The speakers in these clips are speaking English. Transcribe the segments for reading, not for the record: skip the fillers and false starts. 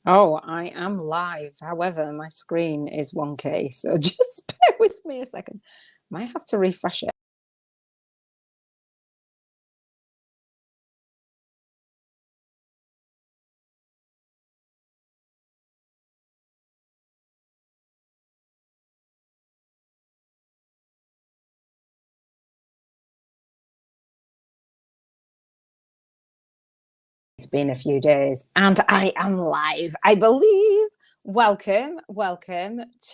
Oh, I am live. However, my screen is 1K, so just bear with me a second. Might have to refresh it. It's been a few days and I am live, I believe. Welcome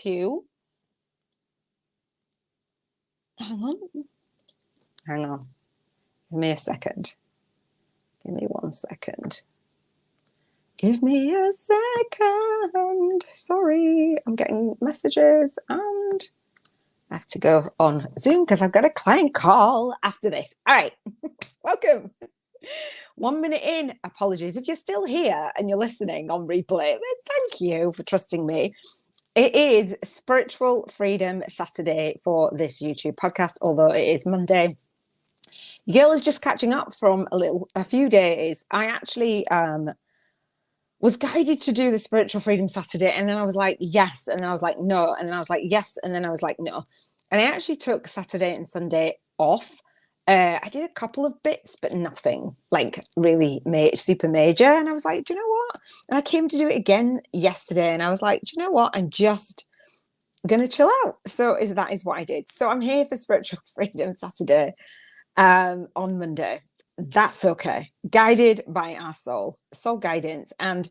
to. Hang on, hang on. Give me a second. Give me 1 second. Give me a second. Sorry, I'm getting messages and I have to go on Zoom because I've got a client call after this. All right, welcome. 1 minute in, apologies. If you're still here and you're listening on replay, then thank you for trusting me. It is Spiritual Freedom Saturday for this YouTube podcast, although it is Monday. Your girl is just catching up from a few days. I actually was guided to do the Spiritual Freedom Saturday, and then I was like, yes, and then I was like, no, and then I was like, yes, and then I was like, no. And I actually took Saturday and Sunday off. I did a couple of bits, but nothing like really super major. And I was like, do you know what? And I came to do it again yesterday, and I was like, do you know what? I'm just gonna chill out. So that is what I did. So I'm here for Spiritual Freedom Saturday on Monday. That's okay. Guided by our soul guidance. And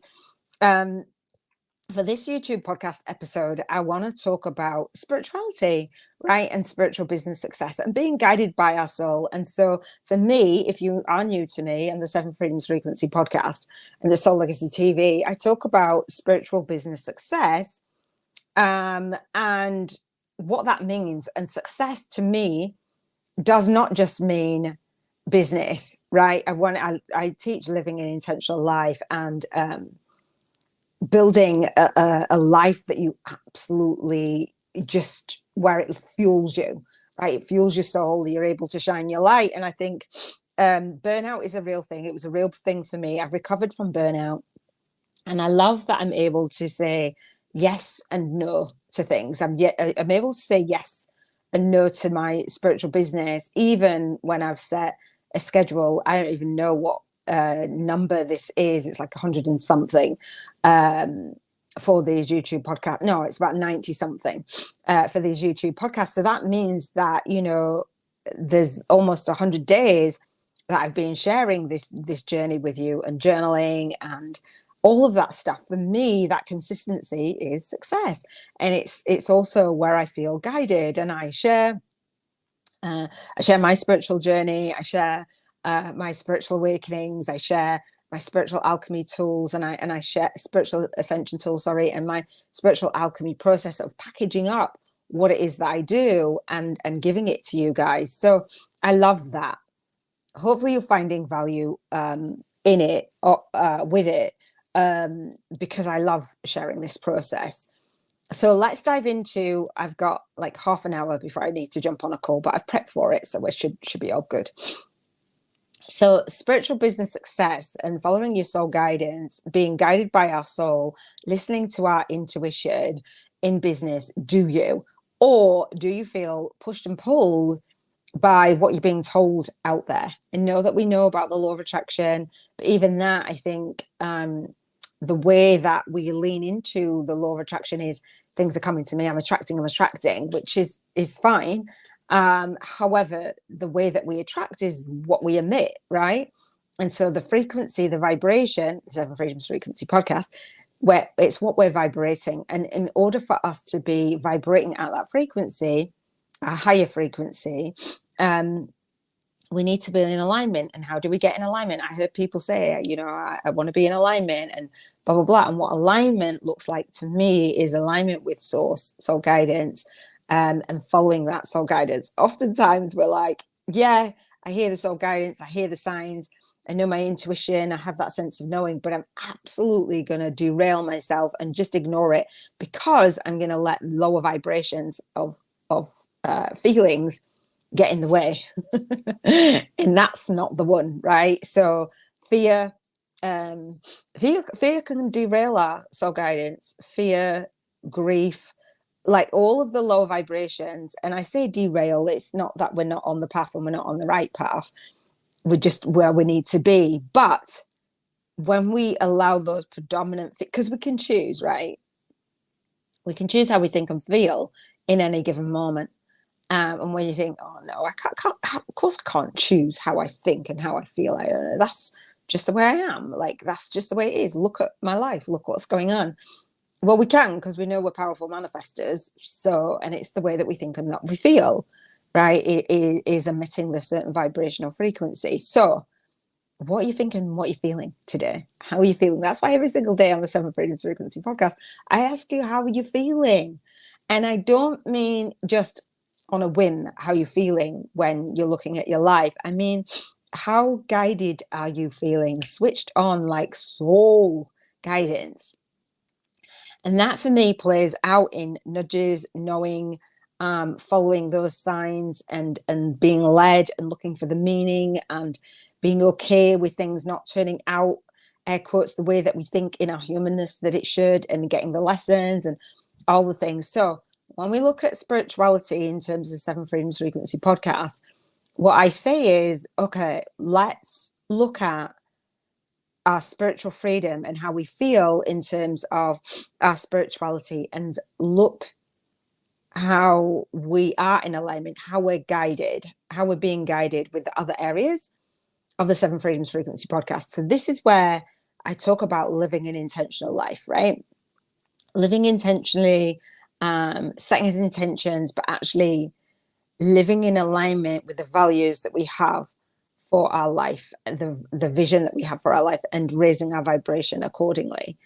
for this YouTube podcast episode, I want to talk about spirituality, right? And spiritual business success and being guided by our soul. And so for me, if you are new to me and the Seven Freedoms Frequency podcast and the Soul Legacy TV, I talk about spiritual business success and what that means. And success to me does not just mean business, right? I teach living an intentional life and building a life that you absolutely just where it fuels you, right? It fuels your soul. You're able to shine your light. And I think burnout is a real thing. It was a real thing for me. I've recovered from burnout. And I love that I'm able to say yes and no to things. I'm able to say yes and no to my spiritual business, even when I've set a schedule. I don't even know what number this is. It's like 100 and something for these YouTube podcasts. No, it's about 90 something for these YouTube podcasts. So that means that, there's almost 100 days that I've been sharing this journey with you and journaling and all of that stuff. For me, that consistency is success. And it's also where I feel guided, and I share my spiritual journey. I share my spiritual awakenings. I share my spiritual alchemy tools, and I share spiritual ascension tools, and my spiritual alchemy process of packaging up what it is that I do and giving it to you guys. So I love that. Hopefully you're finding value in it or with it, because I love sharing this process. So let's dive into, I've got like half an hour before I need to jump on a call, but I've prepped for it, so it should be all good. So spiritual business success and following your soul guidance, being guided by our soul, listening to our intuition in business. Do you? Or do you feel pushed and pulled by what you're being told out there? And know that we know about the law of attraction, but even that, I think the way that we lean into the law of attraction is things are coming to me, I'm attracting, which is fine. However, the way that we attract is what we emit, right? And so the frequency, the vibration, Seven Freedoms Frequency podcast, where it's what we're vibrating. And in order for us to be vibrating at that frequency, a higher frequency, we need to be in alignment. And how do we get in alignment? I heard people say, I want to be in alignment and blah, blah, blah. And what alignment looks like to me is alignment with source, soul guidance, and following that soul guidance. Oftentimes we're like, yeah, I hear the soul guidance, I hear the signs, I know my intuition, I have that sense of knowing, but I'm absolutely going to derail myself and just ignore it because I'm going to let lower vibrations of feelings get in the way. And that's not the one, right? So fear, Fear can derail our soul guidance. Fear, grief, like all of the lower vibrations. And I say derail, it's not that we're not on the path and we're not on the right path. We're just where we need to be. But when we allow those predominant, because we can choose, right? We can choose how we think and feel in any given moment. And when you think, oh no, I can't, of course I can't choose how I think and how I feel. That's just the way I am. Like, that's just the way it is. Look at my life. Look what's going on. Well, we can, because we know we're powerful manifestors. So, and it's the way that we think and that we feel, right? It is emitting the certain vibrational frequency. So what are you thinking? What are you feeling today? How are you feeling? That's why every single day on the Seven Freedoms Frequency podcast, I ask you, how are you feeling? And I don't mean just on a whim, how you're feeling when you're looking at your life. I mean, how guided are you feeling? Switched on, like soul guidance. And that for me plays out in nudges, knowing, following those signs, and being led and looking for the meaning, and being okay with things not turning out, air quotes, the way that we think in our humanness that it should, and getting the lessons and all the things. So when we look at spirituality in terms of Seven Freedoms Frequency podcast, what I say is, okay, let's look at our spiritual freedom and how we feel in terms of our spirituality, and look how we are in alignment, how we're guided, how we're being guided with the other areas of the Seven Freedoms Frequency podcast. So this is where I talk about living an intentional life, right? Living intentionally, setting his intentions, but actually living in alignment with the values that we have for our life, the vision that we have for our life, and raising our vibration accordingly.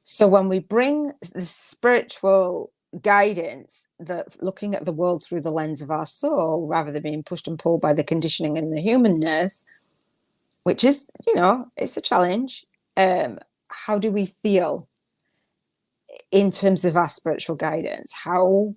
So when we bring the spiritual guidance, that looking at the world through the lens of our soul, rather than being pushed and pulled by the conditioning and the humanness, which is, it's a challenge. How do we feel in terms of our spiritual guidance? How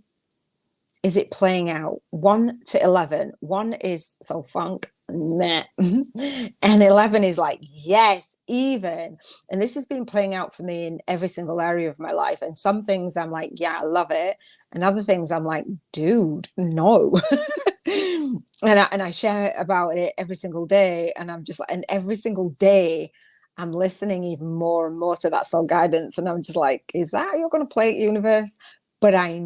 is it playing out? 1 to 11. 1 is so funk, meh. And 11 is like, yes, even. And this has been playing out for me in every single area of my life. And some things I'm like, yeah, I love it. And other things I'm like, dude, no. and I share about it every single day. And I'm just like, and every single day I'm listening even more and more to that soul guidance. And I'm just like, is that how you're going to play it, universe? But I